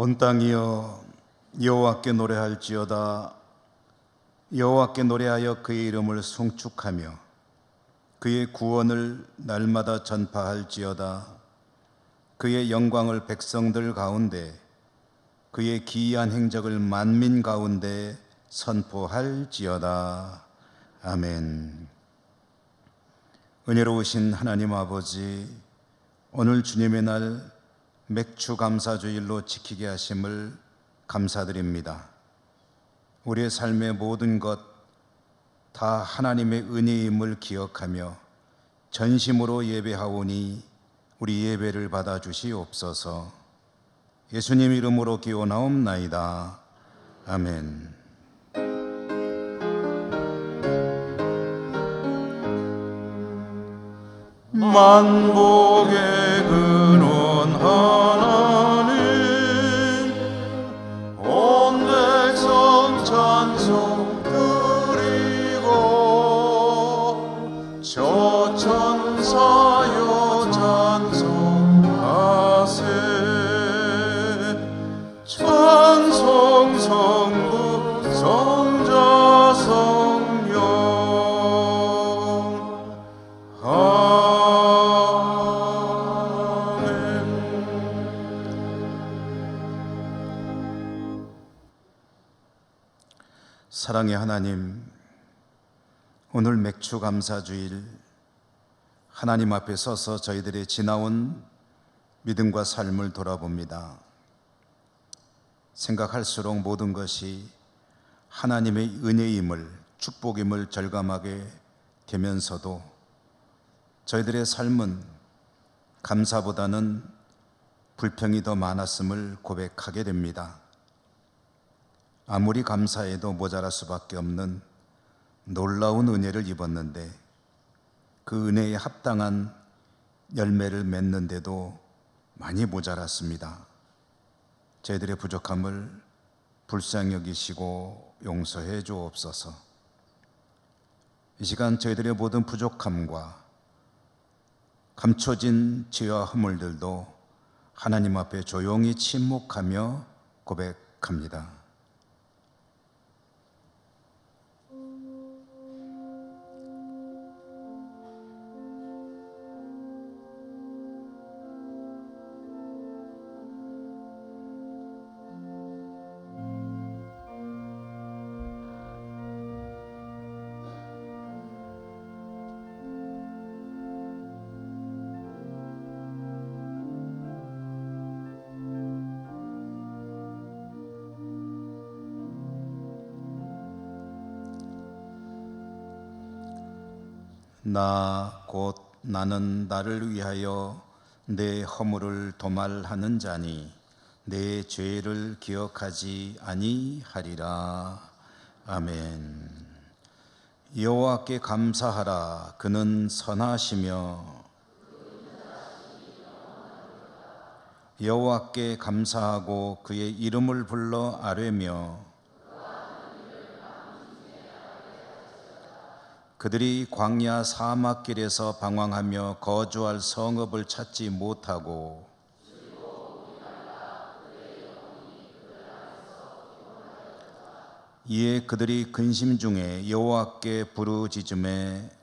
온 땅이여 여호와께 노래할지어다. 여호와께 노래하여 그의 이름을 송축하며 그의 구원을 날마다 전파할지어다. 그의 영광을 백성들 가운데, 그의 기이한 행적을 만민 가운데 선포할지어다. 아멘. 은혜로우신 하나님 아버지, 오늘 주님의 날 맥주 감사주일로 지키게 하심을 감사드립니다. 우리의 삶의 모든 것 다 하나님의 은혜임을 기억하며 전심으로 예배하오니 우리 예배를 받아주시옵소서. 예수님 이름으로 기원하옵나이다. 아멘. 만복의 근원 하나님, 온 백성 찬송 드리고, 저 천사여 찬송하세. 찬송 성부 성자 성령 사랑의 하나님, 오늘 맥주 감사주일 하나님 앞에 서서 저희들의 지나온 믿음과 삶을 돌아봅니다. 생각할수록 모든 것이 하나님의 은혜임을, 축복임을 절감하게 되면서도 저희들의 삶은 감사보다는 불평이 더 많았음을 고백하게 됩니다. 아무리 감사해도 모자랄 수밖에 없는 놀라운 은혜를 입었는데 그 은혜에 합당한 열매를 맺는데도 많이 모자랐습니다. 저희들의 부족함을 불쌍히 여기시고 용서해 주옵소서. 이 시간 저희들의 모든 부족함과 감춰진 죄와 허물들도 하나님 앞에 조용히 침묵하며 고백합니다. 나 곧 나는 나를 위하여 내 허물을 도말하는 자니 내 죄를 기억하지 아니하리라. 아멘. 여호와께 감사하라. 그는 선하시며 여호와께 감사하고 그의 이름을 불러 아뢰며 그들이 광야 사막길에서 방황하며 거주할 성읍을 찾지 못하고 이에 그들이 근심 중에 여호와께 부르짖음에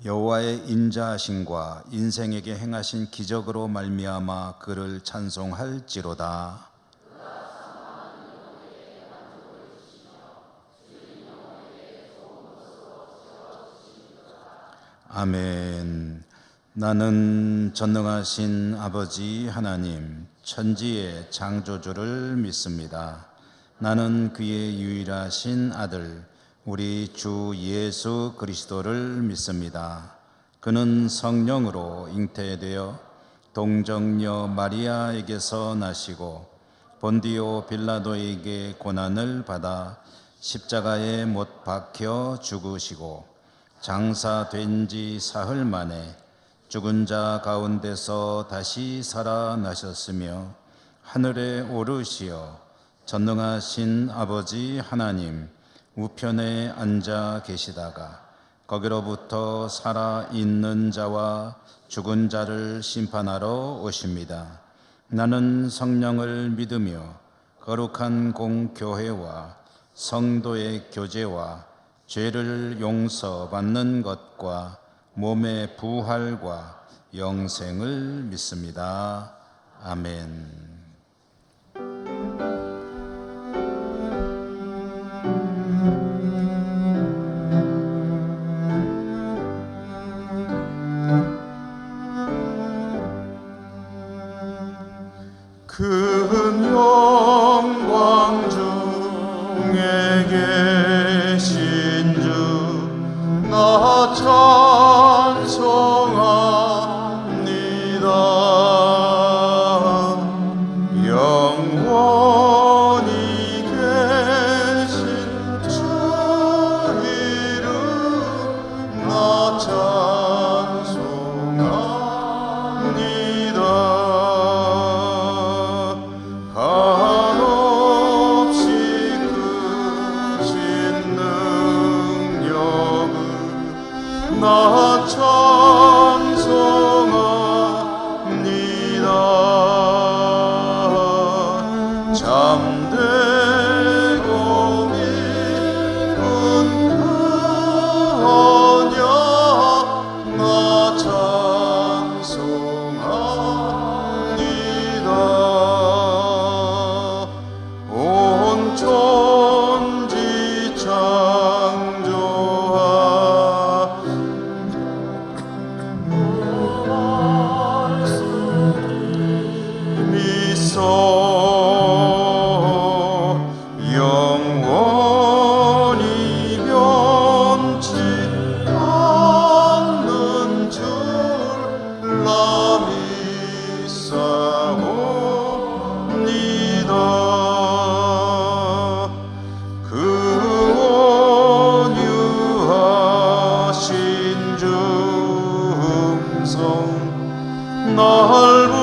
여호와의 인자하심과 인생에게 행하신 기적으로 말미암아 그를 찬송할지로다. 아멘. 나는 전능하신 아버지 하나님, 천지의 창조주를 믿습니다. 나는 그의 유일하신 아들 우리 주 예수 그리스도를 믿습니다. 그는 성령으로 잉태되어 동정녀 마리아에게서 나시고 본디오 빌라도에게 고난을 받아 십자가에 못 박혀 죽으시고 장사된 지 사흘 만에 죽은 자 가운데서 다시 살아나셨으며 하늘에 오르시어 전능하신 아버지 하나님 우편에 앉아 계시다가 거기로부터 살아 있는 자와 죽은 자를 심판하러 오십니다. 나는 성령을 믿으며 거룩한 공교회와 성도의 교제와 죄를 용서받는 것과 몸의 부활과 영생을 믿습니다. 아멘. 큰 영광 중에 계신 주 나 찬송합니다. 영원히 계신 주 이름 나 찬송합니다. 한없이 크신 능력을 나 찬송합니다. 잠들고 있는 그 언약 나 찬송합니다. 온 천지 미소 영원히 변치 않는 줄 나 믿사옵니다. 그 온유하신 중성 날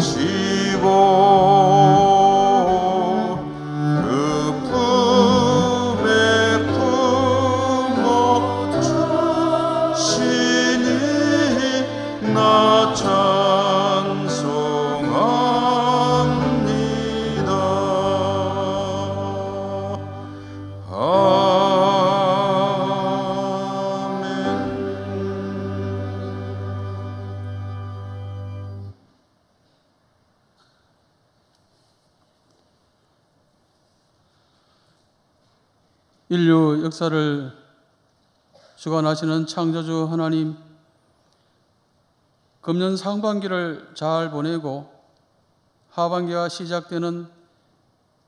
불러주시고 그 품에 품어 주시니 나 찬송합니다. 인류 역사를 주관하시는 창조주 하나님, 금년 상반기를 잘 보내고 하반기가 시작되는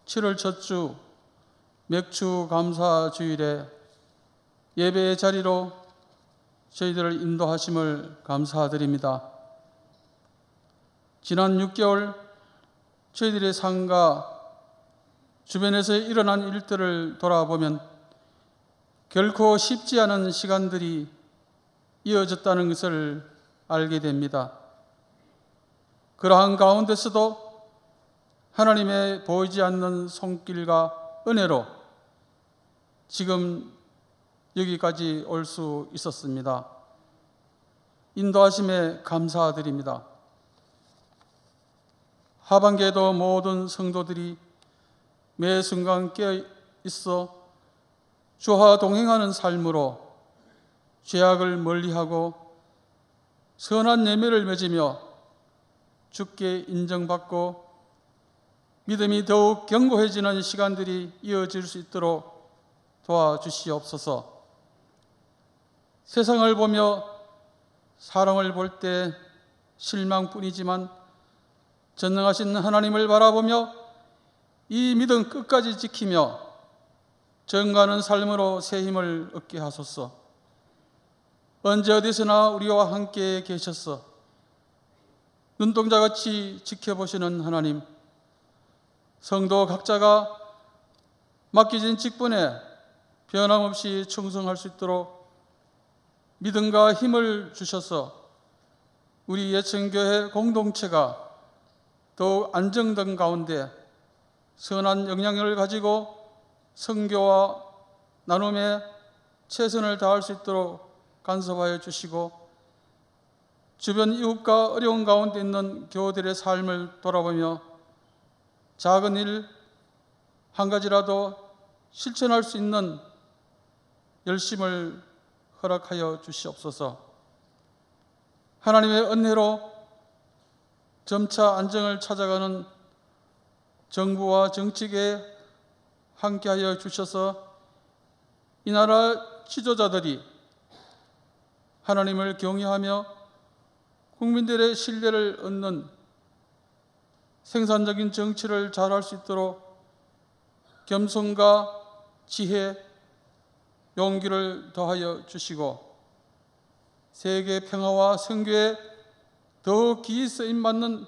7월 첫 주 맥주 감사 주일에 예배의 자리로 저희들을 인도하심을 감사드립니다. 지난 6개월 저희들의 삶과 주변에서 일어난 일들을 돌아보면 결코 쉽지 않은 시간들이 이어졌다는 것을 알게 됩니다. 그러한 가운데서도 하나님의 보이지 않는 손길과 은혜로 지금 여기까지 올 수 있었습니다. 인도하심에 감사드립니다. 하반기에도 모든 성도들이 매 순간 깨어 있어 주와 동행하는 삶으로 죄악을 멀리하고 선한 예매를 맺으며 주께 인정받고 믿음이 더욱 견고해지는 시간들이 이어질 수 있도록 도와주시옵소서. 세상을 보며 사람을 볼 때 실망뿐이지만 전능하신 하나님을 바라보며 이 믿음 끝까지 지키며 정가는 삶으로 새 힘을 얻게 하소서. 언제 어디서나 우리와 함께 계셔서 눈동자같이 지켜보시는 하나님, 성도 각자가 맡겨진 직분에 변함없이 충성할 수 있도록 믿음과 힘을 주셔서 우리 예천교회 공동체가 더욱 안정된 가운데 선한 영향력을 가지고 선교와 나눔에 최선을 다할 수 있도록 간섭하여 주시고 주변 이웃과 어려운 가운데 있는 교우들의 삶을 돌아보며 작은 일 한 가지라도 실천할 수 있는 열심을 허락하여 주시옵소서. 하나님의 은혜로 점차 안정을 찾아가는 정부와 정치계에 함께하여 주셔서 이 나라 지도자들이 하나님을 경외하며 국민들의 신뢰를 얻는 생산적인 정치를 잘할 수 있도록 겸손과 지혜, 용기를 더하여 주시고 세계 평화와 선교에 더욱 기이 쓰임받는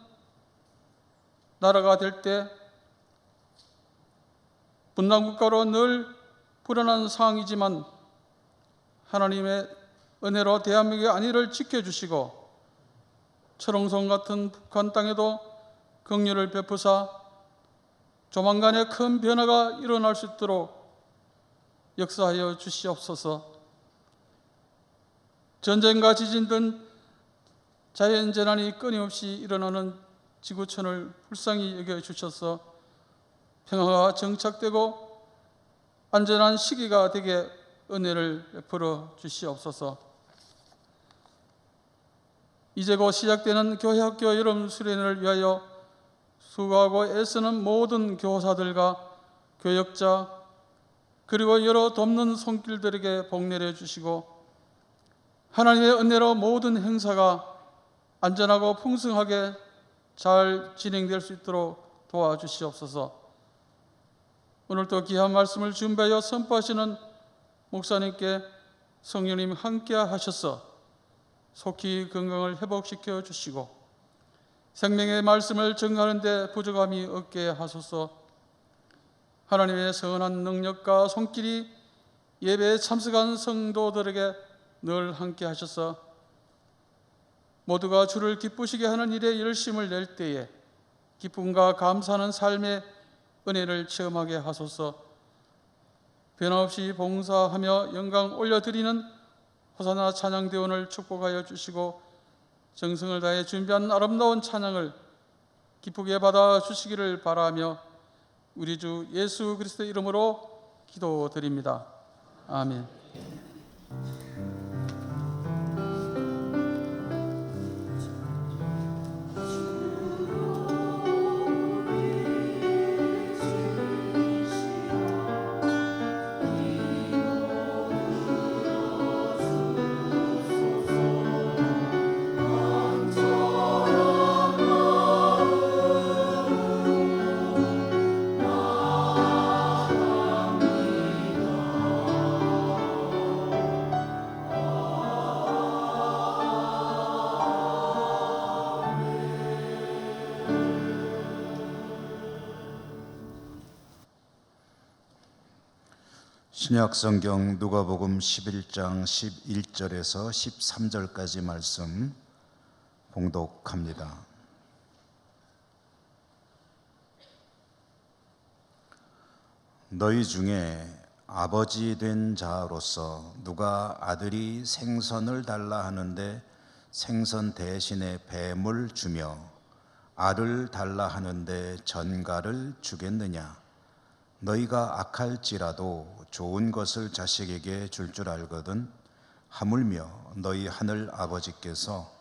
나라가 될 때 분단국가로 늘 불안한 상황이지만 하나님의 은혜로 대한민국의 안위를 지켜주시고 철옹성 같은 북한 땅에도 긍휼을 베푸사 조만간에 큰 변화가 일어날 수 있도록 역사하여 주시옵소서. 전쟁과 지진 등 자연재난이 끊임없이 일어나는 지구촌을 불쌍히 여겨주셔서 평화가 정착되고 안전한 시기가 되게 은혜를 베풀어 주시옵소서. 이제 곧 시작되는 교회학교 여름 수련회를 위하여 수고하고 애쓰는 모든 교사들과 교역자 그리고 여러 돕는 손길들에게 복 내려주시고 하나님의 은혜로 모든 행사가 안전하고 풍성하게 잘 진행될 수 있도록 도와주시옵소서. 오늘도 귀한 말씀을 준비하여 선포하시는 목사님께 성령님 함께 하셔서 속히 건강을 회복시켜 주시고 생명의 말씀을 전하는 데 부족함이 없게 하소서. 하나님의 선한 능력과 손길이 예배에 참석한 성도들에게 늘 함께 하셔서 모두가 주를 기쁘시게 하는 일에 열심을 낼 때에 기쁨과 감사하는 삶의 은혜를 체험하게 하소서. 변함없이 봉사하며 영광 올려드리는 호사나 찬양대원을 축복하여 주시고 정성을 다해 준비한 아름다운 찬양을 기쁘게 받아 주시기를 바라며 우리 주 예수 그리스도의 이름으로 기도드립니다. 아멘. 신약성경 누가복음 11장 11절에서 13절까지 말씀 봉독합니다. 너희 중에 아버지 된 자로서 누가 아들이 생선을 달라 하는데 생선 대신에 뱀을 주며 알을 달라 하는데 전갈을 주겠느냐? 너희가 악할지라도 좋은 것을 자식에게 줄 줄 알거든 하물며 너희 하늘 아버지께서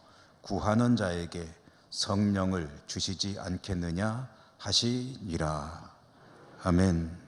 구하는 자에게 성령을 주시지 않겠느냐 하시니라. 아멘.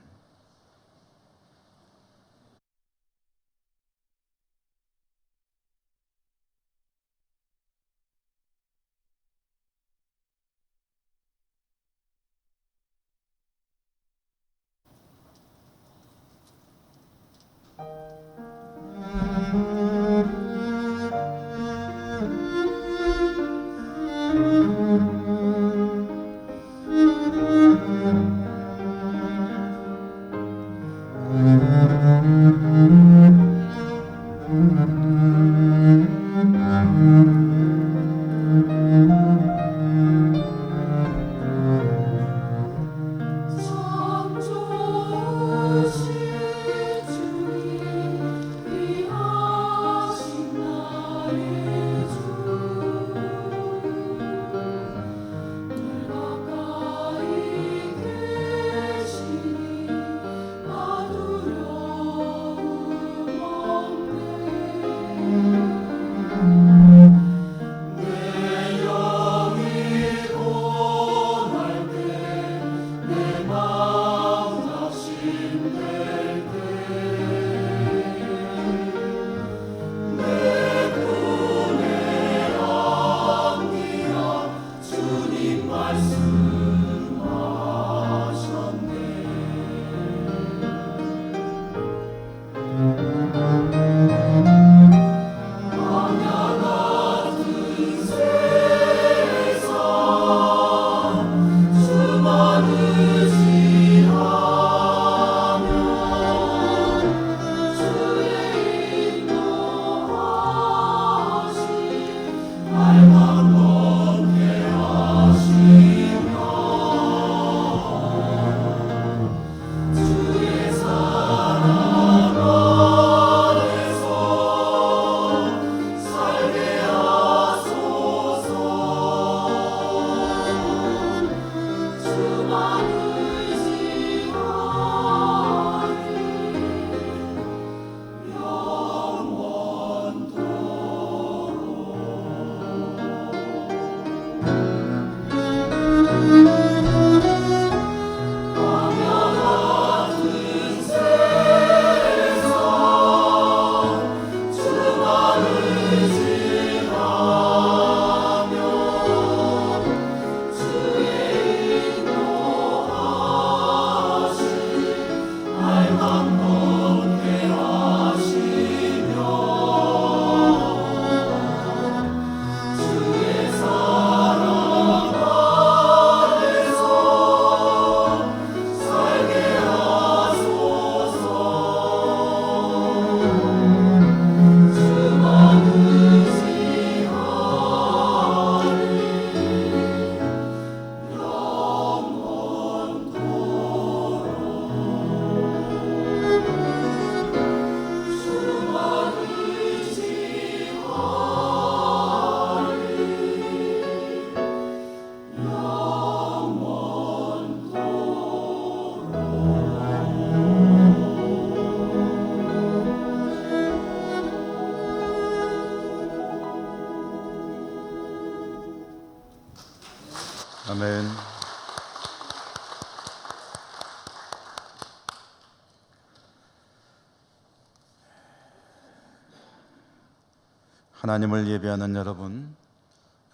하나님을 예배하는 여러분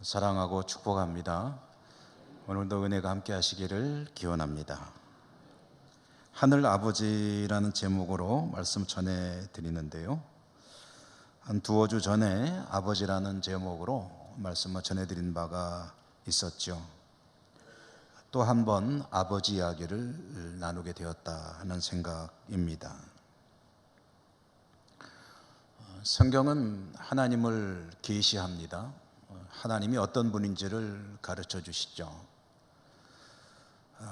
사랑하고 축복합니다. 오늘도 은혜가 함께 하시기를 기원합니다. 하늘 아버지라는 제목으로 말씀 전해 드리는데요, 한 두어 주 전에 아버지라는 제목으로 말씀을 전해 드린 바가 있었죠. 또 한 번 아버지 이야기를 나누게 되었다 하는 생각입니다. 성경은 하나님을 계시합니다. 하나님이 어떤 분인지를 가르쳐 주시죠.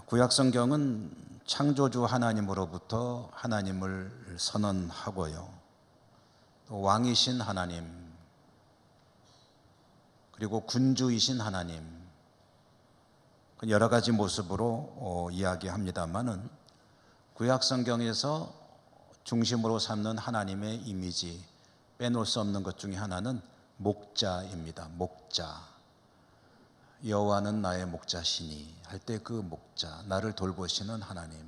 구약 성경은 창조주 하나님으로부터 하나님을 선언하고요, 또 왕이신 하나님, 그리고 군주이신 하나님, 여러 가지 모습으로 이야기합니다만은 구약 성경에서 중심으로 삼는 하나님의 이미지, 빼놓을 수 없는 것 중에 하나는 목자입니다. 목자. 여호와는 나의 목자시니 할 때 그 목자, 나를 돌보시는 하나님.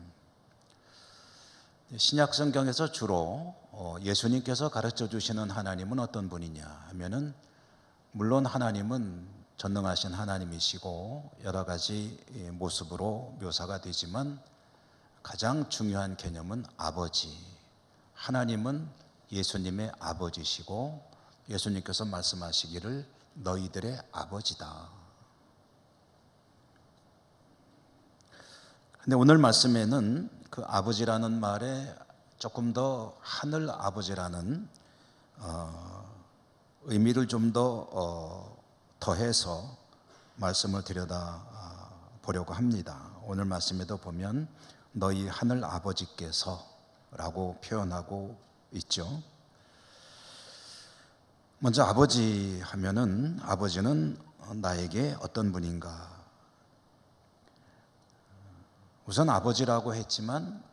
신약 성경에서 주로 예수님께서 가르쳐 주시는 하나님은 어떤 분이냐 하면은, 물론 하나님은 전능하신 하나님이시고 여러 가지 모습으로 묘사가 되지만 가장 중요한 개념은 아버지. 하나님은 예수님의 아버지시고 예수님께서 말씀하시기를 너희들의 아버지다. 근데 오늘 말씀에는 그 아버지라는 말에 조금 더 하늘 아버지라는 의미를 좀 더 더해서 말씀을 들여다 보려고 합니다. 오늘 말씀에도 보면 너희 하늘 아버지께서 라고 표현하고 있죠. 먼저 아버지 하면은, 아버지는 나에게 어떤 분인가? 우선 아버지라고 했지만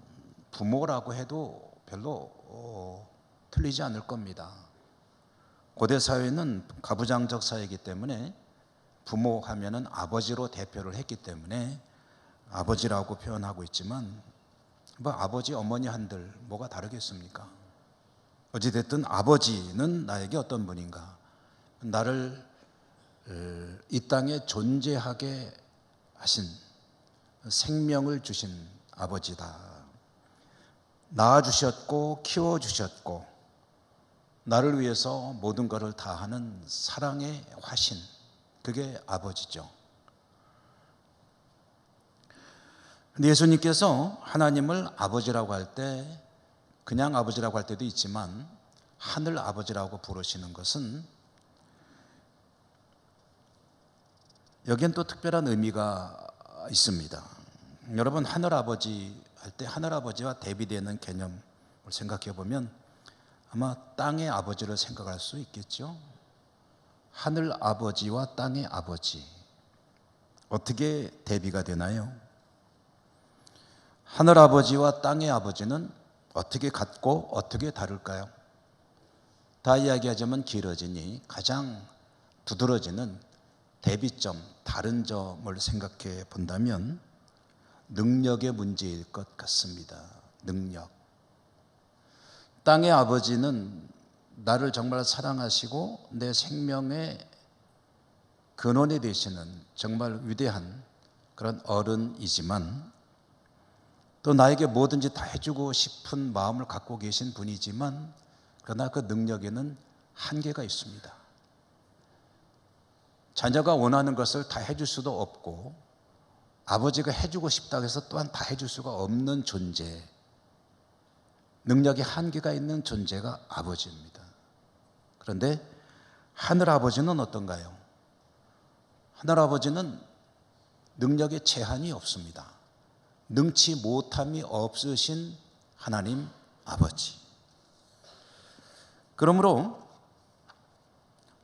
부모라고 해도 별로 틀리지 않을 겁니다. 고대 사회는 가부장적 사회이기 때문에 부모 하면은 아버지로 대표를 했기 때문에 아버지라고 표현하고 있지만, 뭐 아버지 어머니 한들 뭐가 다르겠습니까? 어찌됐든 아버지는 나에게 어떤 분인가? 나를 이 땅에 존재하게 하신, 생명을 주신 아버지다. 낳아주셨고 키워주셨고 나를 위해서 모든 것을 다하는 사랑의 화신, 그게 아버지죠. 근데 예수님께서 하나님을 아버지라고 할 때, 그냥 아버지라고 할 때도 있지만 하늘 아버지라고 부르시는 것은, 여기엔 또 특별한 의미가 있습니다. 여러분, 하늘 아버지 할 때 하늘 아버지와 대비되는 개념을 생각해 보면 아마 땅의 아버지를 생각할 수 있겠죠. 하늘 아버지와 땅의 아버지, 어떻게 대비가 되나요? 하늘 아버지와 땅의 아버지는 어떻게 같고 어떻게 다를까요? 다 이야기하자면 길어지니 가장 두드러지는 대비점, 다른 점을 생각해 본다면 능력의 문제일 것 같습니다. 능력. 땅의 아버지는 나를 정말 사랑하시고 내 생명의 근원이 되시는 정말 위대한 그런 어른이지만, 또 나에게 뭐든지 다 해주고 싶은 마음을 갖고 계신 분이지만, 그러나 그 능력에는 한계가 있습니다. 자녀가 원하는 것을 다 해줄 수도 없고, 아버지가 해주고 싶다고 해서 또한 다 해줄 수가 없는 존재, 능력에 한계가 있는 존재가 아버지입니다. 그런데 하늘 아버지는 어떤가요? 하늘 아버지는 능력에 제한이 없습니다. 능치 못함이 없으신 하나님 아버지. 그러므로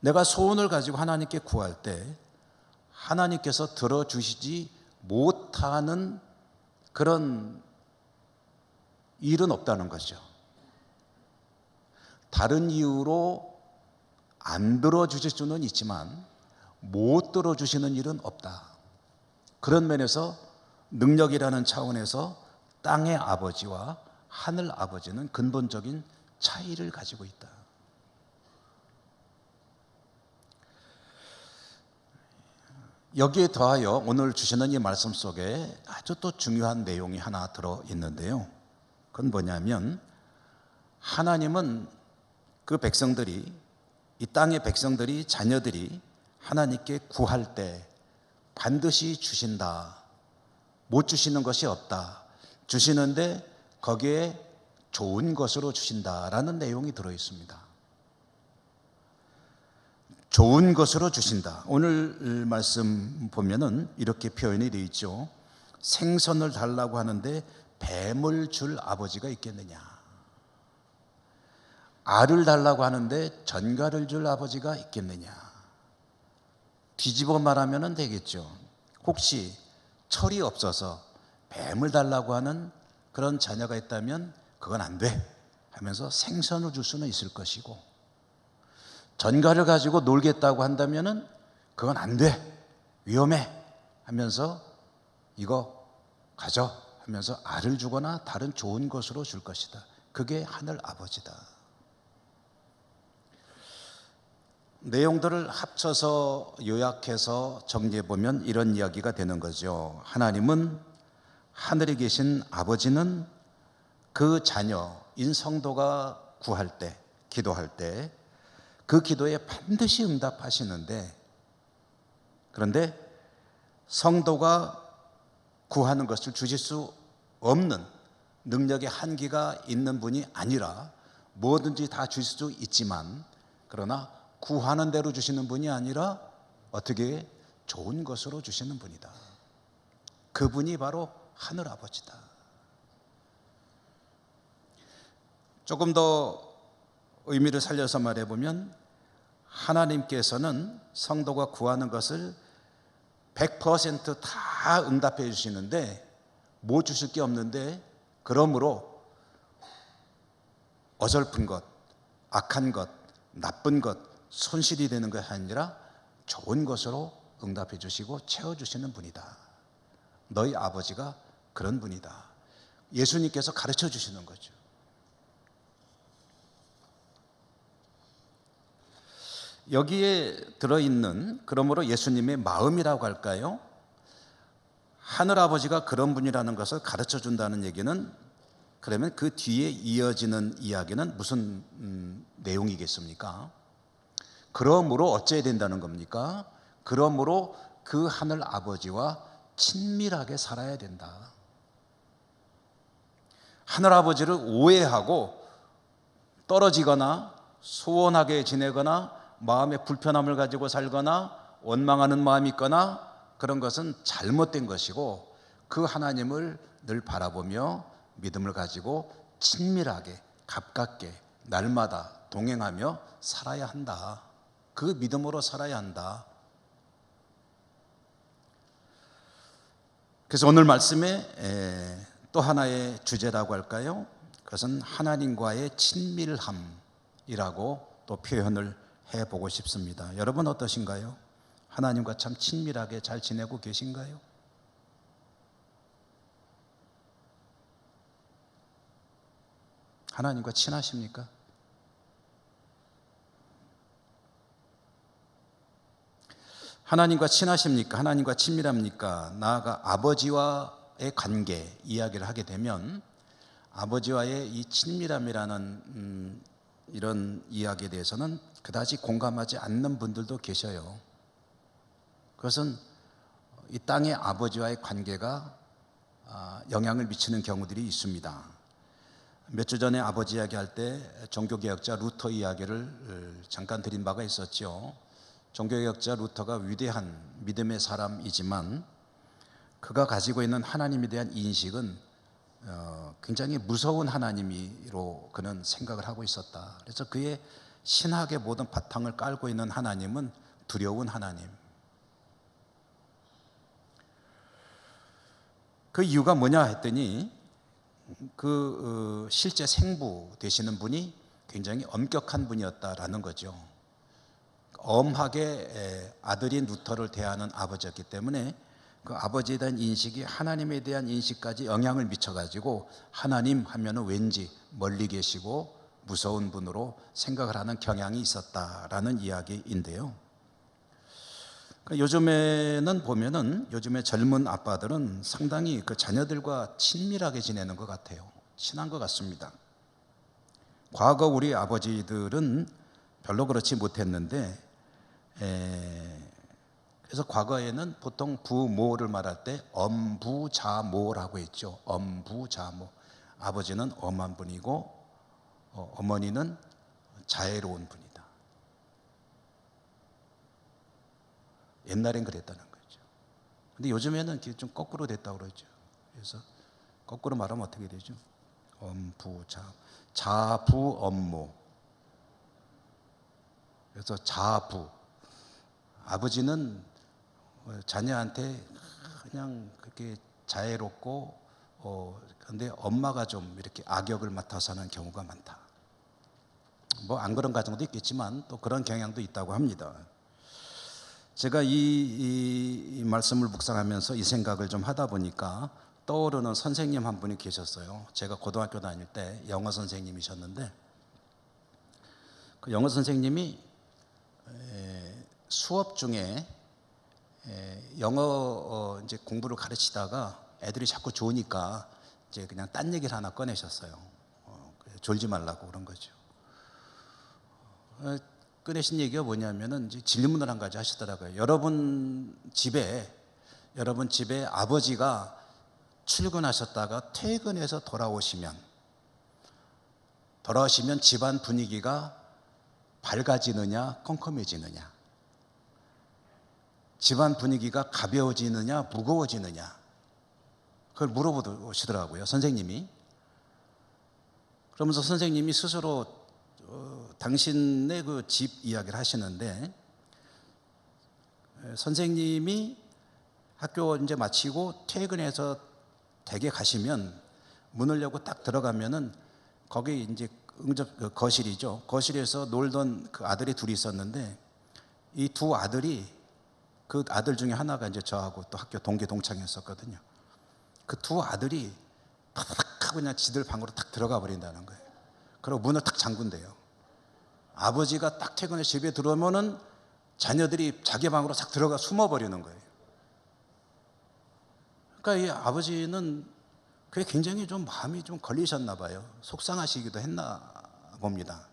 내가 소원을 가지고 하나님께 구할 때 하나님께서 들어주시지 못하는 그런 일은 없다는 거죠. 다른 이유로 안 들어주실 수는 있지만 못 들어주시는 일은 없다. 그런 면에서 능력이라는 차원에서 땅의 아버지와 하늘 아버지는 근본적인 차이를 가지고 있다. 여기에 더하여 오늘 주시는 이 말씀 속에 아주 또 중요한 내용이 하나 들어 있는데요. 그건 뭐냐면 하나님은 그 백성들이, 이 땅의 백성들이, 자녀들이 하나님께 구할 때 반드시 주신다. 못 주시는 것이 없다. 주시는데 거기에 좋은 것으로 주신다라는 내용이 들어 있습니다. 좋은 것으로 주신다. 오늘 말씀 보면은 이렇게 표현이 되어 있죠. 생선을 달라고 하는데 뱀을 줄 아버지가 있겠느냐. 알을 달라고 하는데 전갈을 줄 아버지가 있겠느냐. 뒤집어 말하면 되겠죠. 혹시 철이 없어서 뱀을 달라고 하는 그런 자녀가 있다면 그건 안 돼 하면서 생선을 줄 수는 있을 것이고, 전갈을 가지고 놀겠다고 한다면은 그건 안 돼, 위험해 하면서 이거 가져 하면서 알을 주거나 다른 좋은 것으로 줄 것이다. 그게 하늘 아버지다. 내용들을 합쳐서 요약해서 정리해 보면 이런 이야기가 되는 거죠. 하나님은, 하늘에 계신 아버지는 그 자녀인 성도가 구할 때, 기도할 때 그 기도에 반드시 응답하시는데, 그런데 성도가 구하는 것을 주실 수 없는 능력의 한계가 있는 분이 아니라 뭐든지 다 주실 수 있지만, 그러나 구하는 대로 주시는 분이 아니라 어떻게 좋은 것으로 주시는 분이다. 그분이 바로 하늘 아버지다. 조금 더 의미를 살려서 말해보면 하나님께서는 성도가 구하는 것을 100% 다 응답해 주시는데 뭐 주실 게 없는데, 그러므로 어설픈 것, 악한 것, 나쁜 것, 손실이 되는 것이 아니라 좋은 것으로 응답해 주시고 채워주시는 분이다. 너희 아버지가 그런 분이다. 예수님께서 가르쳐 주시는 거죠. 여기에 들어있는, 그러므로 예수님의 마음이라고 할까요? 하늘아버지가 그런 분이라는 것을 가르쳐 준다는 얘기는, 그러면 그 뒤에 이어지는 이야기는 무슨 내용이겠습니까? 그러므로 어째야 된다는 겁니까? 그러므로 그 하늘 아버지와 친밀하게 살아야 된다. 하늘 아버지를 오해하고 떨어지거나 소원하게 지내거나 마음에 불편함을 가지고 살거나 원망하는 마음이 있거나 그런 것은 잘못된 것이고, 그 하나님을 늘 바라보며 믿음을 가지고 친밀하게 가깝게 날마다 동행하며 살아야 한다. 그 믿음으로 살아야 한다. 그래서 오늘 말씀에 또 하나의 주제라고 할까요? 그것은 하나님과의 친밀함이라고 또 표현을 해보고 싶습니다. 여러분 어떠신가요? 하나님과 참 친밀하게 잘 지내고 계신가요? 하나님과 친하십니까? 하나님과 친하십니까? 하나님과 친밀합니까? 나아가 아버지와의 관계 이야기를 하게 되면 아버지와의 이 친밀함이라는 이런 이야기에 대해서는 그다지 공감하지 않는 분들도 계셔요. 그것은 이 땅의 아버지와의 관계가 영향을 미치는 경우들이 있습니다. 몇 주 전에 아버지 이야기할 때 종교개혁자 루터 이야기를 잠깐 드린 바가 있었죠. 종교개혁자 루터가 위대한 믿음의 사람이지만 그가 가지고 있는 하나님에 대한 인식은 굉장히 무서운 하나님으로 그는 생각을 하고 있었다. 그래서 그의 신학의 모든 바탕을 깔고 있는 하나님은 두려운 하나님. 그 이유가 뭐냐 했더니 그 실제 생부 되시는 분이 굉장히 엄격한 분이었다라는 거죠. 엄하게 아들인 루터를 대하는 아버지였기 때문에 그 아버지에 대한 인식이 하나님에 대한 인식까지 영향을 미쳐가지고 하나님 하면은 왠지 멀리 계시고 무서운 분으로 생각을 하는 경향이 있었다라는 이야기인데요. 요즘에는 보면은 요즘에 젊은 아빠들은 상당히 그 자녀들과 친밀하게 지내는 것 같아요. 친한 것 같습니다. 과거 우리 아버지들은 별로 그렇지 못했는데, 그래서 과거에는 보통 부모를 말할 때 엄부자모라고 했죠. 엄부자모. 아버지는 엄한 분이고 어머니는 자애로운 분이다. 옛날엔 그랬다는 거죠. 근데 요즘에는 좀 거꾸로 됐다고 그러죠. 그래서 거꾸로 말하면 어떻게 되죠? 엄부자, 자부엄모. 그래서 자부. 아버지는 자녀한테 그냥 그렇게 자애롭고, 근데 엄마가 좀 이렇게 악역을 맡아서 하는 경우가 많다. 뭐 안 그런 가정도 있겠지만 또 그런 경향도 있다고 합니다. 제가 이 말씀을 묵상하면서 이 생각을 좀 하다 보니까 떠오르는 선생님 한 분이 계셨어요. 제가 고등학교 다닐 때 영어 선생님이셨는데, 그 영어 선생님이 수업 중에 영어 이제 공부를 가르치다가 애들이 자꾸 좋으니까 이제 그냥 딴 얘기를 하나 꺼내셨어요. 졸지 말라고 그런 거죠. 꺼내신 얘기가 뭐냐면은 이제 질문을 한 가지 하시더라고요. 여러분 집에 아버지가 출근하셨다가 퇴근해서 돌아오시면 집안 분위기가 밝아지느냐 컴컴해지느냐, 집안 분위기가 가벼워지느냐 무거워지느냐, 그걸 물어보시더라고요, 선생님이. 그러면서 선생님이 스스로 당신의 그 집 이야기를 하시는데, 선생님이 학교 이제 마치고 퇴근해서 댁에 가시면 문을 열고 딱 들어가면은 거기 이제 그 거실이죠. 거실에서 놀던 그 아들이 둘이 있었는데, 이 두 아들이, 그 아들 중에 하나가 이제 저하고 또 학교 동기 동창이었었거든요. 그 두 아들이 탁 하고 그냥 지들 방으로 탁 들어가 버린다는 거예요. 그리고 문을 탁 잠근대요. 아버지가 딱 퇴근해 집에 들어오면은 자녀들이 자기 방으로 싹 들어가 숨어 버리는 거예요. 그러니까 이 아버지는 그게 굉장히 좀 마음이 좀 걸리셨나 봐요. 속상하시기도 했나 봅니다.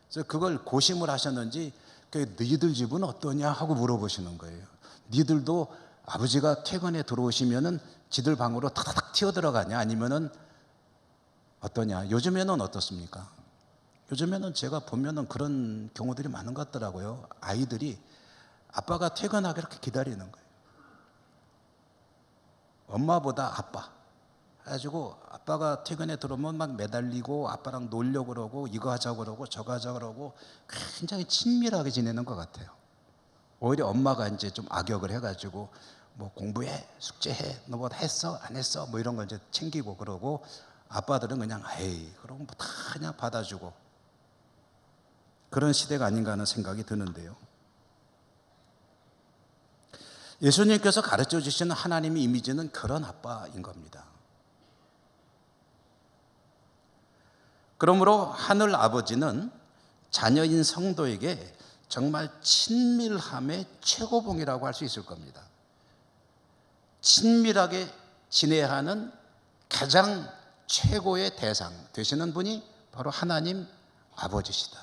그래서 그걸 고심을 하셨는지, 너희들 집은 어떠냐 하고 물어보시는 거예요. 너희들도 아버지가 퇴근에 들어오시면은 지들 방으로 탁탁 튀어 들어가냐, 아니면은 어떠냐. 요즘에는 어떻습니까? 요즘에는 제가 보면은 그런 경우들이 많은 것 같더라고요. 아이들이 아빠가 퇴근하기 이렇게 기다리는 거예요. 엄마보다 아빠. 그래가지고 아빠가 퇴근에 들어오면 막 매달리고 아빠랑 놀려고 그러고 이거 하자고 그러고 저거 하자고 그러고 굉장히 친밀하게 지내는 것 같아요. 오히려 엄마가 이제 좀 악역을 해가지고 뭐 공부해, 숙제해, 너 뭐 했어, 안 했어, 뭐 이런 거 이제 챙기고 그러고, 아빠들은 그냥 에이 그러고 뭐 다 그냥 받아주고, 그런 시대가 아닌가 하는 생각이 드는데요. 예수님께서 가르쳐 주시는 하나님의 이미지는 그런 아빠인 겁니다. 그러므로 하늘 아버지는 자녀인 성도에게 정말 친밀함의 최고봉이라고 할 수 있을 겁니다. 친밀하게 지내야 하는 가장 최고의 대상 되시는 분이 바로 하나님 아버지시다.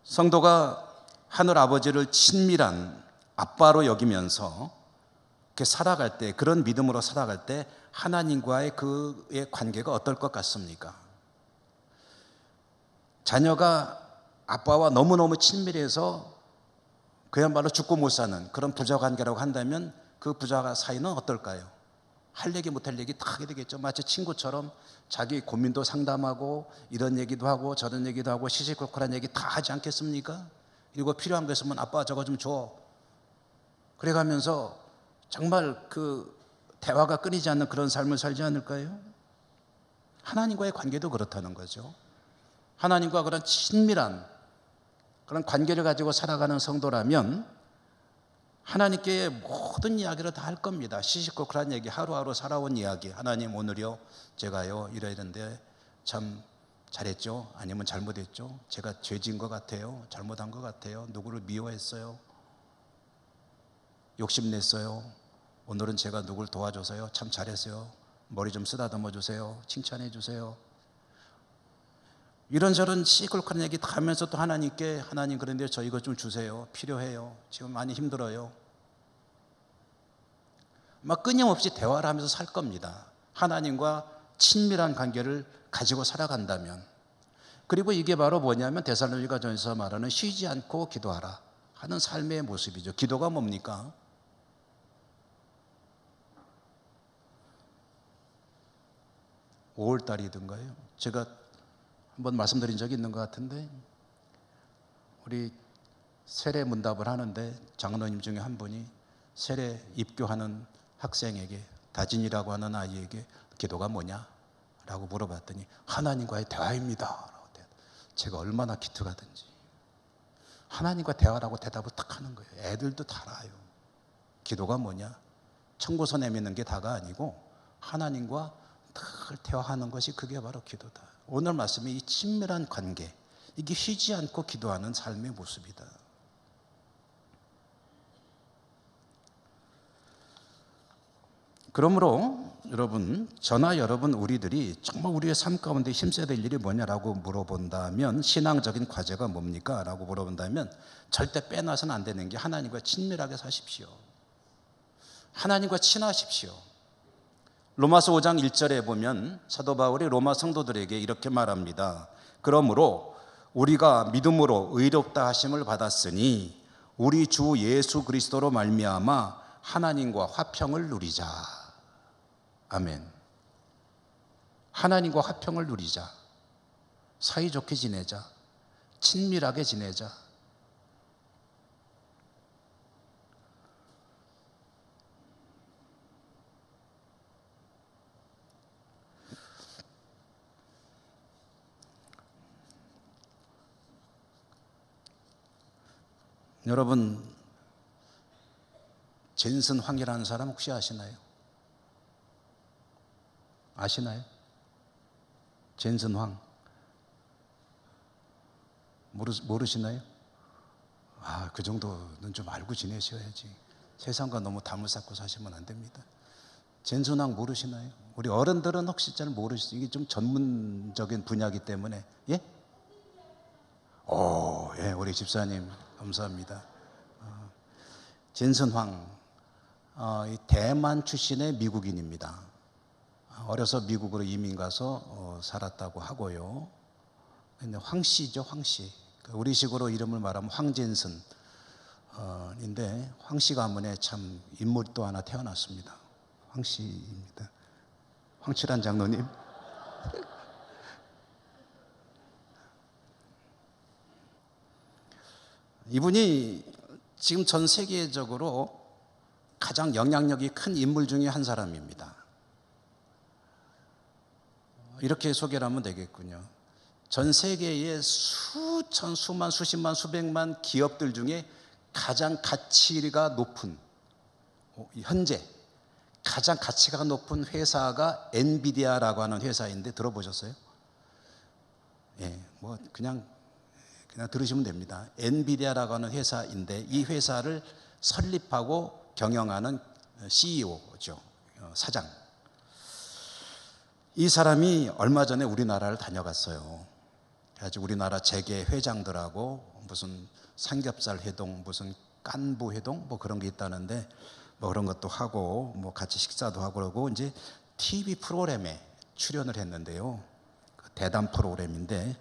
성도가 하늘 아버지를 친밀한 아빠로 여기면서 살아갈 때, 그런 믿음으로 살아갈 때 하나님과의 그의 관계가 어떨 것 같습니까? 자녀가 아빠와 너무너무 친밀해서 그야말로 죽고 못 사는 그런 부자 관계라고 한다면 그 부자 사이는 어떨까요? 할 얘기 못할 얘기 다 하게 되겠죠. 마치 친구처럼 자기 고민도 상담하고 이런 얘기도 하고 저런 얘기도 하고 시시콜콜한 얘기 다 하지 않겠습니까? 그리고 필요한 거 있으면 아빠 저거 좀 줘. 그래가면서 정말 그 대화가 끊이지 않는 그런 삶을 살지 않을까요? 하나님과의 관계도 그렇다는 거죠. 하나님과 그런 친밀한 그런 관계를 가지고 살아가는 성도라면 하나님께 모든 이야기를 다 할 겁니다. 시시콜콜한 얘기, 하루하루 살아온 이야기. 하나님 오늘요 제가요 이러는데 참 잘했죠? 아니면 잘못했죠? 제가 죄진 것 같아요? 잘못한 것 같아요? 누구를 미워했어요? 욕심냈어요? 오늘은 제가 누굴 도와줘서요? 참 잘했어요? 머리 좀 쓰다듬어 주세요? 칭찬해 주세요? 이런저런 시끌거리는 얘기 다 하면서 또 하나님께, 하나님 그런데 저 이것 좀 주세요. 필요해요. 지금 많이 힘들어요. 막 끊임없이 대화를 하면서 살 겁니다. 하나님과 친밀한 관계를 가지고 살아간다면. 그리고 이게 바로 뭐냐면 데살로니가전서 말하는 쉬지 않고 기도하라 하는 삶의 모습이죠. 기도가 뭡니까? (5월달이든가요) 제가 한번 말씀드린 적이 있는 것 같은데, 우리 세례 문답을 하는데 장로님 중에 한 분이 세례 입교하는 학생에게, 다진이라고 하는 아이에게 기도가 뭐냐? 라고 물어봤더니 하나님과의 대화입니다 라고. 제가 얼마나 기특하든지 하나님과 대화라고 대답을 딱 하는 거예요. 애들도 다 알아요. 기도가 뭐냐? 청구서 내미는 게 다가 아니고 하나님과 늘 대화하는 것이 그게 바로 기도다. 오늘 말씀이 이 친밀한 관계, 이게 쉬지 않고 기도하는 삶의 모습이다. 그러므로 여러분, 저나 여러분 우리들이 정말 우리의 삶 가운데 힘써야 될 일이 뭐냐라고 물어본다면, 신앙적인 과제가 뭡니까? 라고 물어본다면 절대 빼놔서는 안 되는 게 하나님과 친밀하게 사십시오. 하나님과 친하십시오. 로마서 5장 1절에 보면 사도 바울이 로마 성도들에게 이렇게 말합니다. 그러므로 우리가 믿음으로 의롭다 하심을 받았으니 우리 주 예수 그리스도로 말미암아 하나님과 화평을 누리자. 아멘. 하나님과 화평을 누리자. 사이좋게 지내자. 친밀하게 지내자. 여러분, 젠슨 황이라는 사람 혹시 아시나요? 아시나요? 젠슨 황. 모르시나요? 그 정도는 좀 알고 지내셔야지. 세상과 너무 담을 쌓고 사시면 안 됩니다. 젠슨 황 모르시나요? 우리 어른들은 혹시 잘 모르시죠? 이게 좀 전문적인 분야이기 때문에. 예? 예, 우리 집사님 감사합니다. 젠슨 황, 대만 출신의 미국인입니다. 어려서 미국으로 이민 가서 살았다고 하고요. 근데 황씨죠, 황씨. 우리식으로 이름을 말하면 황젠슨인데, 황씨 가문에 참 인물이 또 하나 태어났습니다. 황씨입니다. 황칠한 장로님. 이분이 지금 전 세계적으로 가장 영향력이 큰 인물 중에 한 사람입니다. 이렇게 소개를 하면 되겠군요. 전 세계의 수천, 수만, 수십만, 수백만 기업들 중에 가장 가치가 높은, 현재 가장 가치가 높은 회사가 엔비디아라고 하는 회사인데 들어보셨어요? 예, 뭐 그냥 들으시면 됩니다. 엔비디아라고 하는 회사인데 이 회사를 설립하고 경영하는 CEO죠. 사장. 이 사람이 얼마 전에 우리나라를 다녀갔어요. 그래가지고 우리나라 재계 회장들하고 무슨 삼겹살 회동, 무슨 깐부 회동 뭐 그런 게 있다는데 뭐 그런 것도 하고 뭐 같이 식사도 하고 그러고 이제 TV 프로그램에 출연을 했는데요. 대담 프로그램인데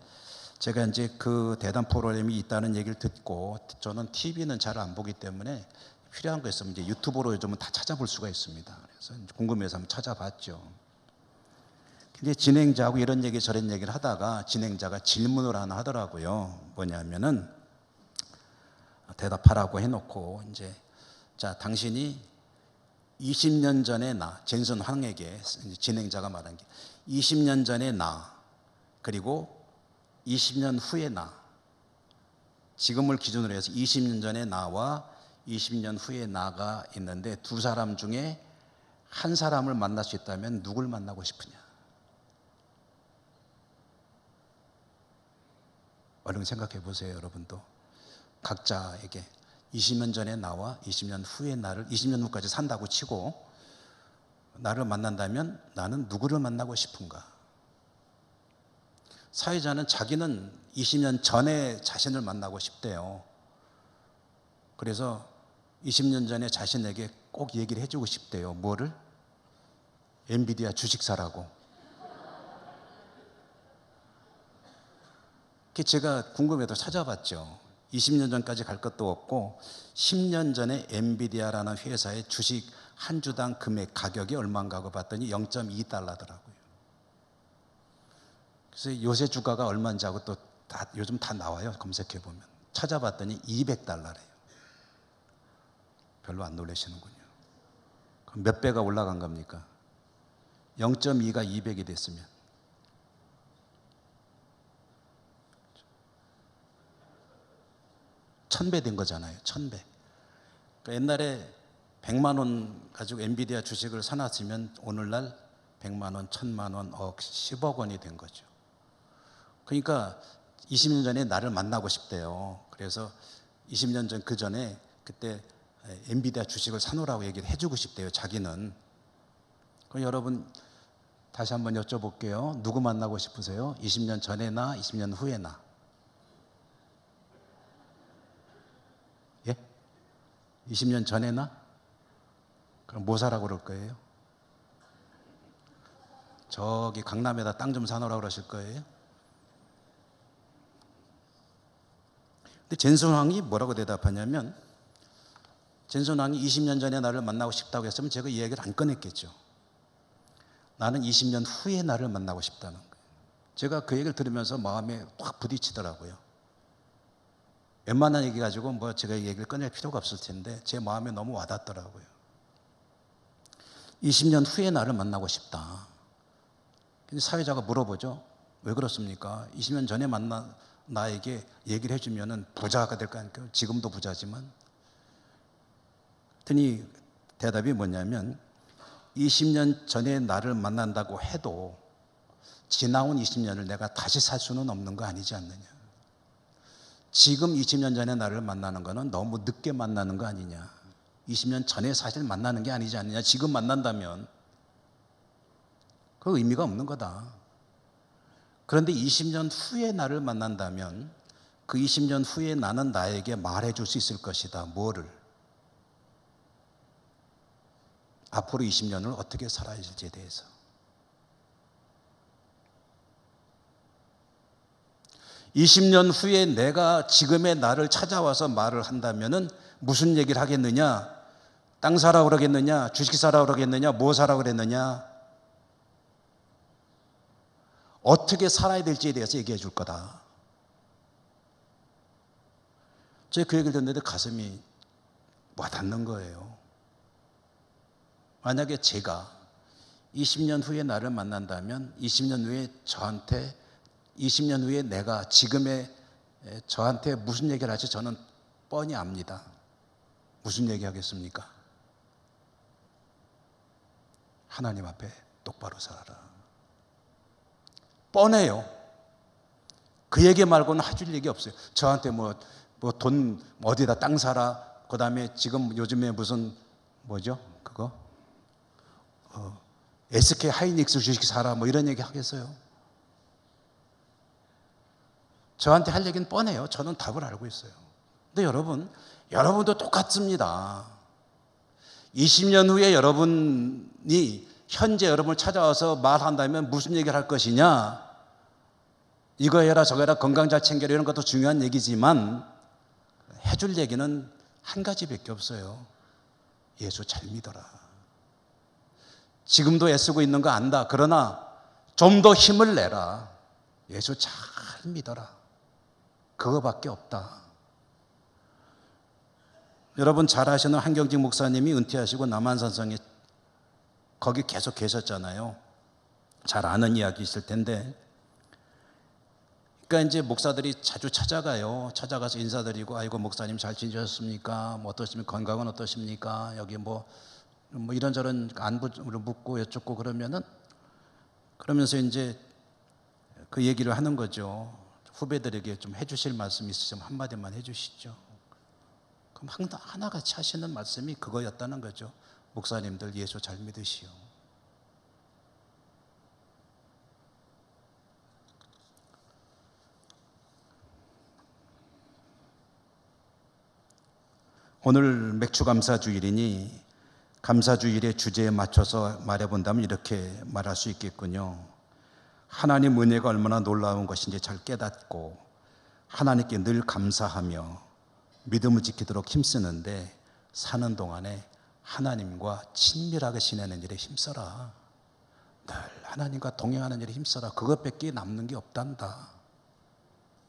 제가 이제 그 대담 프로그램이 있다는 얘기를 듣고, 저는 TV는 잘 안 보기 때문에 필요한 거 있으면 이제 유튜브로 요즘은 다 찾아볼 수가 있습니다. 그래서 궁금해서 한번 찾아봤죠. 근데 진행자하고 이런 얘기 저런 얘기를 하다가 진행자가 질문을 하나 하더라고요. 뭐냐면은 대답하라고 해놓고 이제, 자, 당신이 20년 전에 나, 젠슨 황에게 진행자가 말한 게 20년 전에 나, 그리고 20년 후에 나, 지금을 기준으로 해서 20년 전에 나와 20년 후에 나가 있는데 두 사람 중에 한 사람을 만날 수 있다면 누굴 만나고 싶으냐? 얼른 생각해 보세요. 여러분도 각자에게 20년 전에 나와 20년 후에 나를 20년 후까지 산다고 치고 나를 만난다면 나는 누구를 만나고 싶은가? 사회자는 자기는 20년 전에 자신을 만나고 싶대요. 그래서 20년 전에 자신에게 꼭 얘기를 해주고 싶대요. 뭐를? 엔비디아 주식 사라고. 제가 궁금해서 찾아봤죠. 20년 전까지 갈 것도 없고 10년 전에 엔비디아라는 회사의 주식 한 주당 금액 가격이 얼마인가 하고 봤더니 0.2달러더라고요. 그래서 요새 주가가 얼마인지 하고 또 요즘 다 나와요. 검색해 보면. 찾아봤더니 200달러래요. 별로 안 놀라시는군요. 그럼 몇 배가 올라간 겁니까? 0.2가 200이 됐으면 1000배 된 거잖아요. 1000배. 그러니까 옛날에 100만 원 가지고 엔비디아 주식을 사놨으면 오늘날 100만 원, 1000만 원, 억, 10억 원이 된 거죠. 그러니까 20년 전에 나를 만나고 싶대요. 그래서 20년 전 그 전에 그때 엔비디아 주식을 사놓으라고 얘기를 해주고 싶대요. 자기는. 그럼 여러분 다시 한번 여쭤볼게요. 누구 만나고 싶으세요? 20년 전에나 20년 후에나? 예? 20년 전에나? 그럼 뭐 사라고 그럴 거예요? 저기 강남에다 땅 좀 사놓으라고 그러실 거예요? 근데 젠손왕이 뭐라고 대답하냐면 젠손왕이 20년 전에 나를 만나고 싶다고 했으면 제가 이 얘기를 안 꺼냈겠죠. 나는 20년 후에 나를 만나고 싶다는 거예요. 제가 그 얘기를 들으면서 마음에 확 부딪히더라고요. 웬만한 얘기 가지고 뭐 제가 이 얘기를 꺼낼 필요가 없을 텐데 제 마음에 너무 와닿더라고요. 20년 후에 나를 만나고 싶다. 근데 사회자가 물어보죠. 왜 그렇습니까? 20년 전에 만난 나에게 얘기를 해주면은 부자가 될 거 아닙니까? 지금도 부자지만. 그랬더니 대답이 뭐냐면 20년 전에 나를 만난다고 해도 지나온 20년을 내가 다시 살 수는 없는 거 아니지 않느냐. 지금 20년 전에 나를 만나는 거는 너무 늦게 만나는 거 아니냐. 20년 전에 사실 만나는 게 아니지 않느냐. 지금 만난다면 그 의미가 없는 거다. 그런데 20년 후에 나를 만난다면 그 20년 후에 나는 나에게 말해줄 수 있을 것이다. 뭐를? 앞으로 20년을 어떻게 살아야 할지에 대해서. (20년) 후에 내가 지금의 나를 찾아와서 말을 한다면은 무슨 얘기를 하겠느냐? 땅 사라고 그러겠느냐? 주식 사라고 그러겠느냐? 뭐 사라고 그랬느냐? 어떻게 살아야 될지에 대해서 얘기해 줄 거다. 제가 그 얘기를 듣는데 가슴이 와닿는 거예요. 만약에 제가 20년 후에 나를 만난다면 20년 후에 저한테 20년 후에 내가 지금의 저한테 무슨 얘기를 할지 저는 뻔히 압니다. 무슨 얘기 하겠습니까? 하나님 앞에 똑바로 살아라. 뻔해요. 그 얘기 말고는 해줄 얘기 없어요. 저한테 뭐 돈 어디다 땅 사라. 그 다음에 지금 요즘에 무슨 뭐죠? 그거 SK 하이닉스 주식 사라. 뭐 이런 얘기 하겠어요? 저한테 할 얘기는 뻔해요. 저는 답을 알고 있어요. 근데 여러분도 똑같습니다. 20년 후에 여러분이 현재 여러분을 찾아와서 말한다면 무슨 얘기를 할 것이냐? 이거 해라 저거 해라 건강 잘 챙겨라 이런 것도 중요한 얘기지만 해줄 얘기는 한 가지밖에 없어요. 예수 잘 믿어라. 지금도 애쓰고 있는 거 안다. 그러나 좀 더 힘을 내라. 예수 잘 믿어라. 그거밖에 없다. 여러분 잘 아시는 한경직 목사님이 은퇴하시고 남한산성에 거기 계속 계셨잖아요. 잘 아는 이야기 있을 텐데, 그러니까 이제 목사들이 자주 찾아가요. 찾아가서 인사드리고, 아이고 목사님 잘 지내셨습니까? 뭐 어떠십니까? 건강은 어떠십니까? 여기 뭐 이런저런 안부를 묻고 여쭙고 그러면서 이제 그 얘기를 하는 거죠. 후배들에게 좀 해주실 말씀 있으시면 한마디만 해주시죠. 그럼 하나같이 하시는 말씀이 그거였다는 거죠. 목사님들 예수 잘 믿으시오. 오늘 맥주감사주일이니 감사주일의 주제에 맞춰서 말해본다면 이렇게 말할 수 있겠군요. 하나님 은혜가 얼마나 놀라운 것인지 잘 깨닫고 하나님께 늘 감사하며 믿음을 지키도록 힘쓰는데 사는 동안에 하나님과 친밀하게 지내는 일에 힘써라. 늘 하나님과 동행하는 일에 힘써라. 그것밖에 남는 게 없단다.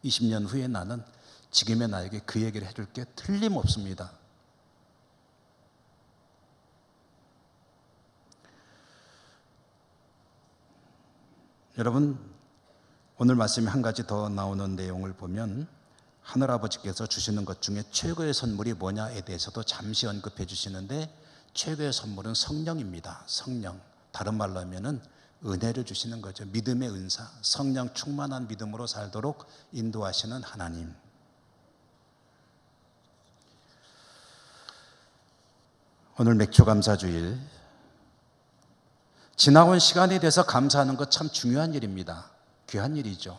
20년 후에 나는 지금의 나에게 그 얘기를 해줄 게 틀림없습니다. 여러분, 오늘 말씀에 한 가지 더 나오는 내용을 보면 하늘아버지께서 주시는 것 중에 최고의 선물이 뭐냐에 대해서도 잠시 언급해 주시는데 최고의 선물은 성령입니다. 성령. 다른 말로 하면은 은혜를 주시는 거죠. 믿음의 은사. 성령 충만한 믿음으로 살도록 인도하시는 하나님. 오늘 맥주감사주일, 지나온 시간에 대해서 감사하는 것 참 중요한 일입니다. 귀한 일이죠.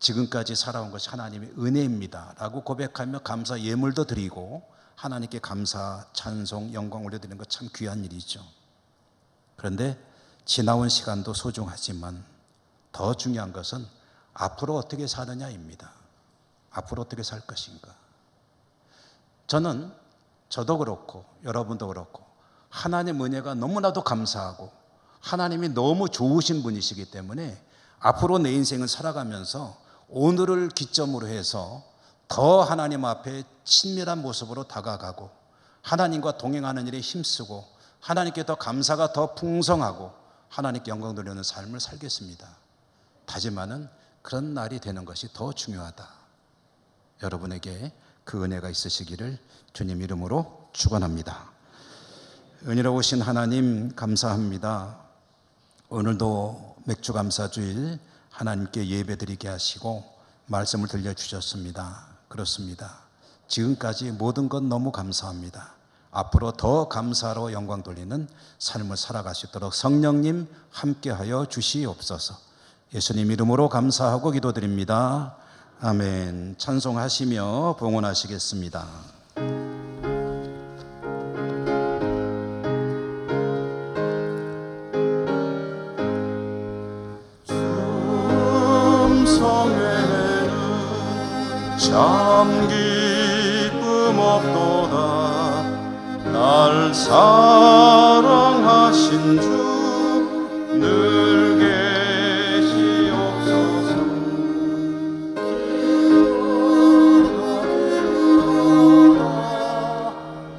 지금까지 살아온 것이 하나님의 은혜입니다 라고 고백하며 감사 예물도 드리고 하나님께 감사, 찬송, 영광 올려드리는 것 참 귀한 일이죠. 그런데 지나온 시간도 소중하지만 더 중요한 것은 앞으로 어떻게 사느냐입니다. 앞으로 어떻게 살 것인가. 저도 그렇고 여러분도 그렇고 하나님의 은혜가 너무나도 감사하고 하나님이 너무 좋으신 분이시기 때문에 앞으로 내 인생을 살아가면서 오늘을 기점으로 해서 더 하나님 앞에 친밀한 모습으로 다가가고 하나님과 동행하는 일에 힘쓰고 하나님께 더 감사가 더 풍성하고 하나님께 영광 돌리는 삶을 살겠습니다. 다짐하는 그런 날이 되는 것이 더 중요하다. 여러분에게 그 은혜가 있으시기를 주님 이름으로 축원합니다. 은혜로우신 하나님 감사합니다. 오늘도 맥주감사주일 하나님께 예배드리게 하시고 말씀을 들려주셨습니다. 그렇습니다. 지금까지 모든 것 너무 감사합니다. 앞으로 더 감사로 영광 돌리는 삶을 살아갈 수 있도록 성령님 함께하여 주시옵소서. 예수님 이름으로 감사하고 기도드립니다. 아멘. 찬송하시며 봉헌하시겠습니다. 성에는 참 기쁨 없도다. 날 사랑하신 주 늘 계시옵소서.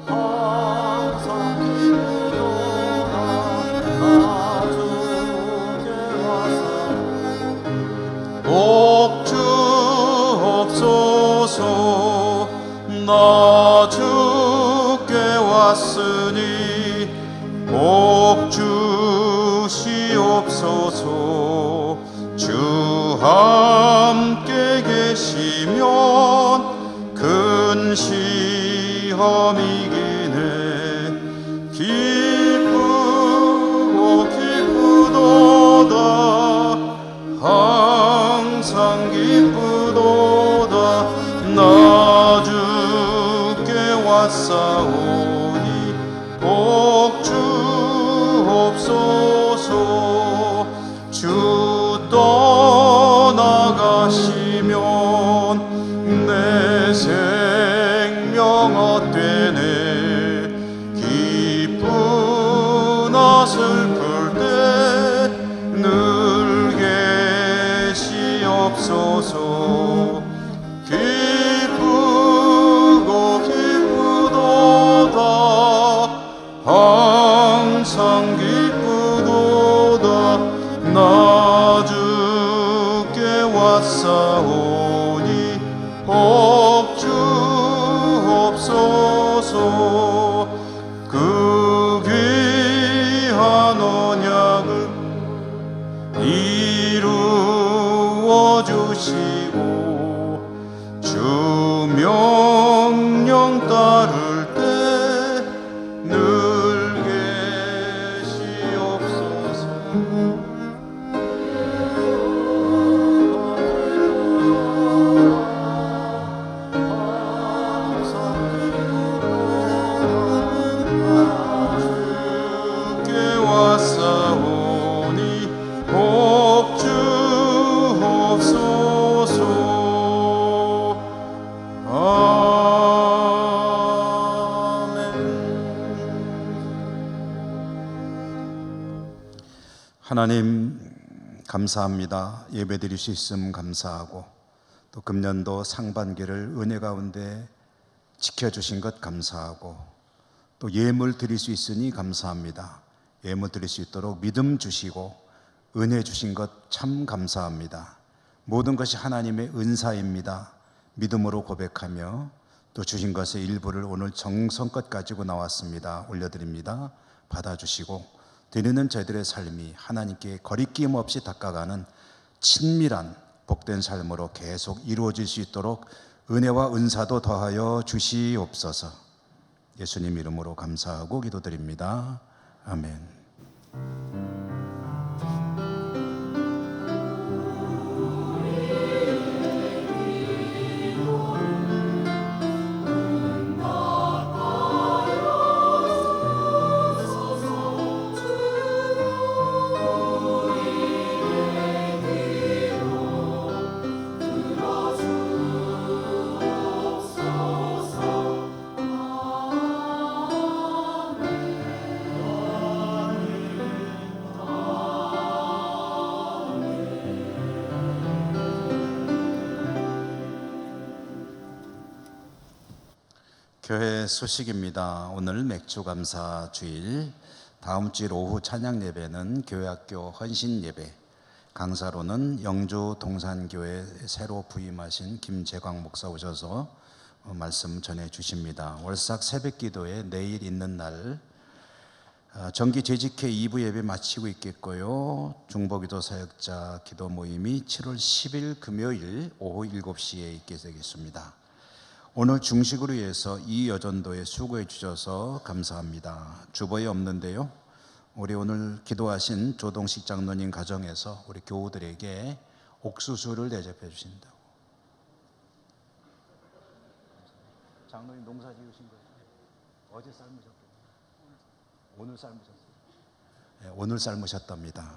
항상 기쁘도다. 나 주께 와서 복주옵소서. 나 주께 왔으니 복주시옵소서. 주 함께 계시면 근 시험이기네. 기쁘고 기쁘도다. 항상 기쁘도다. 나 주께 왔사오니 복주옵소서. 주 떠나가시면 내 생명 헛되네. 기쁘나 슬플 때 늘 계시옵소서. 기쁘고 기쁘도다. 항상 기쁘도다. 나 주께 왔사오니 복주옵소서. 그 귀한 언약을 이루어 주시고 주께 왔사오니 복 주옵소서. 하나님 감사합니다. 예배드릴 수 있음 감사하고 또 금년도 상반기를 은혜 가운데 지켜주신 것 감사하고 또 예물 드릴 수 있으니 감사합니다. 예물 드릴 수 있도록 믿음 주시고 은혜 주신 것 참 감사합니다. 모든 것이 하나님의 은사입니다. 믿음으로 고백하며 또 주신 것의 일부를 오늘 정성껏 가지고 나왔습니다. 올려드립니다. 받아주시고 드리는 저희들의 삶이 하나님께 거리낌 없이 닦아가는 친밀한 복된 삶으로 계속 이루어질 수 있도록 은혜와 은사도 더하여 주시옵소서. 예수님 이름으로 감사하고 기도드립니다. 아멘. 교회 소식입니다. 오늘 맥주감사 주일, 다음 주일 오후 찬양 예배는 교회학교 헌신 예배, 강사로는 영주 동산교회 새로 부임하신 김재광 목사 오셔서 말씀 전해 주십니다. 월삭 새벽 기도에 내일 있는 날 정기 재직회 2부 예배 마치고 있겠고요. 중보기도 사역자 기도 모임이 7월 10일 금요일 오후 7시에 있게 되겠습니다. 오늘 중식으로 위해서 이 여전도에 수고해 주셔서 감사합니다. 주보에 없는데요, 우리 오늘 기도하신 조동식 장로님 가정에서 우리 교우들에게 옥수수를 대접해 주신다고. 장로님 농사 지으신 거예요? 어제 삶으셨어요? 오늘 삶으셨어요? 네, 오늘 삶으셨답니다.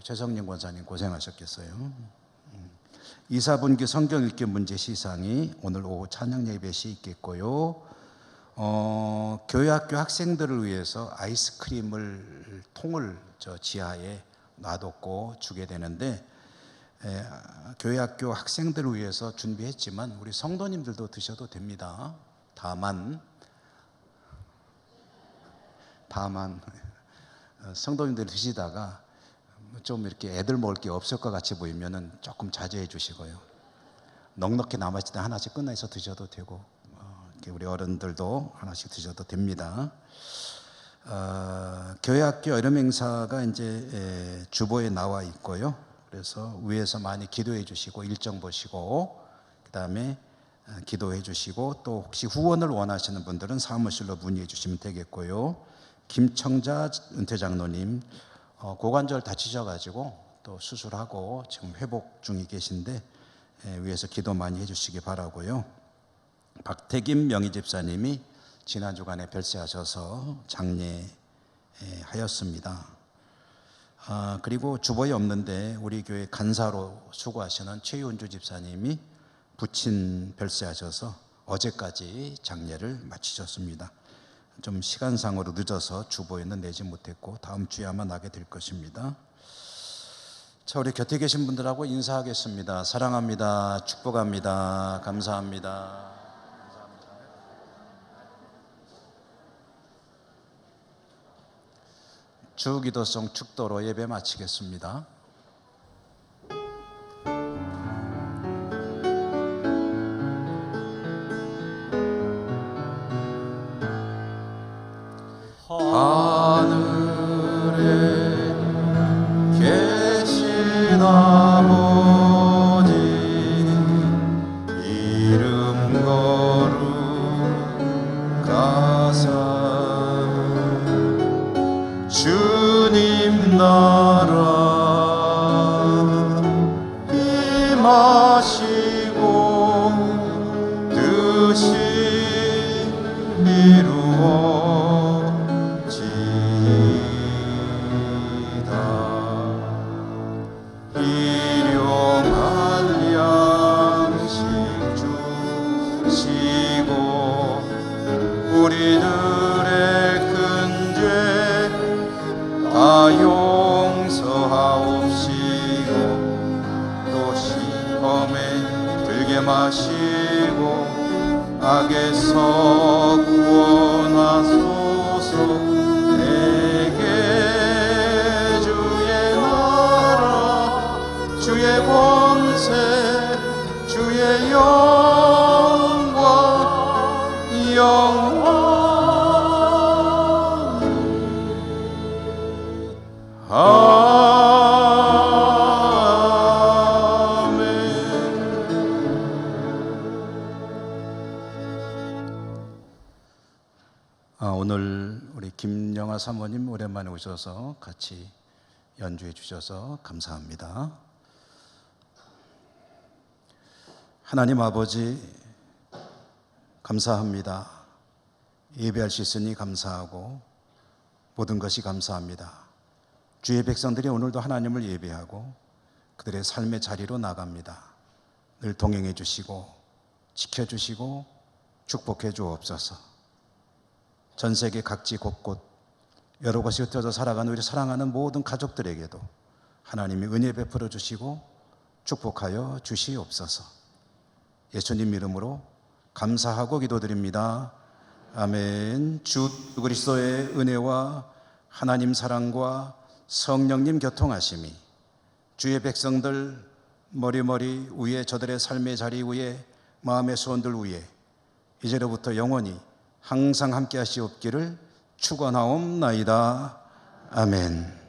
최성림 권사님 고생하셨겠어요. 이사분기 성경 읽기 문제 시상이 오늘 오후 찬양 예배 시 있겠고요. 교회학교 학생들을 위해서 아이스크림을 통을 저 지하에 놔뒀고 주게 되는데 교회학교 학생들을 위해서 준비했지만 우리 성도님들도 드셔도 됩니다. 다만 성도님들 드시다가 좀 이렇게 애들 먹을 게 없을 것 같이 보이면은 조금 자제해 주시고요. 넉넉히 남았을 때 하나씩 꺼내서 드셔도 되고, 이렇게 우리 어른들도 하나씩 드셔도 됩니다. 교회학교 여름 행사가 이제 주보에 나와 있고요. 그래서 위에서 많이 기도해 주시고 일정 보시고 그 다음에 기도해 주시고 또 혹시 후원을 원하시는 분들은 사무실로 문의해 주시면 되겠고요. 김청자 은퇴장로님 고관절 다치셔가지고 또 수술하고 지금 회복 중에 계신데 위에서 기도 많이 해주시기 바라고요. 박태김 명의집사님이 지난 주간에 별세하셔서 장례하였습니다. 그리고 주보에 없는데 우리 교회 간사로 수고하시는 최윤주 집사님이 부친 별세하셔서 어제까지 장례를 마치셨습니다. 좀 시간상으로 늦어서 주보에는 내지 못했고 다음 주에 아마 나게 될 것입니다. 자, 우리 곁에 계신 분들하고 인사하겠습니다. 사랑합니다. 축복합니다. 감사합니다. 주기도송 축도로 예배 마치겠습니다. 하늘에 계신 아버지 이름 거룩하사 주님 하나님 나라 임하시고 뜻이 이루어지이다. 일용할 양식 주시고 우리들의 큰 죄 다 용서하옵시고 또 시험에 들게 마시고 악에서 구원하소서. 내게 주의 나라 주의 권세 주의 영광 영원히 아멘. 오늘 우리 김영아 사모님 오랜만에 오셔서 같이 연주해 주셔서 감사합니다. 하나님 아버지 감사합니다. 예배할 수 있으니 감사하고 모든 것이 감사합니다. 주의 백성들이 오늘도 하나님을 예배하고 그들의 삶의 자리로 나갑니다. 늘 동행해 주시고 지켜주시고 축복해 주옵소서. 전 세계 각지 곳곳 여러 곳에 흩어져 살아가는 우리 사랑하는 모든 가족들에게도 하나님이 은혜 베풀어 주시고 축복하여 주시옵소서. 예수님 이름으로 감사하고 기도드립니다. 아멘. 주 그리스도의 은혜와 하나님 사랑과 성령님 교통하심이 주의 백성들 머리머리 위에 저들의 삶의 자리 위에 마음의 소원들 위에 이제로부터 영원히 항상 함께 하시옵기를 축원하옵나이다. 아멘.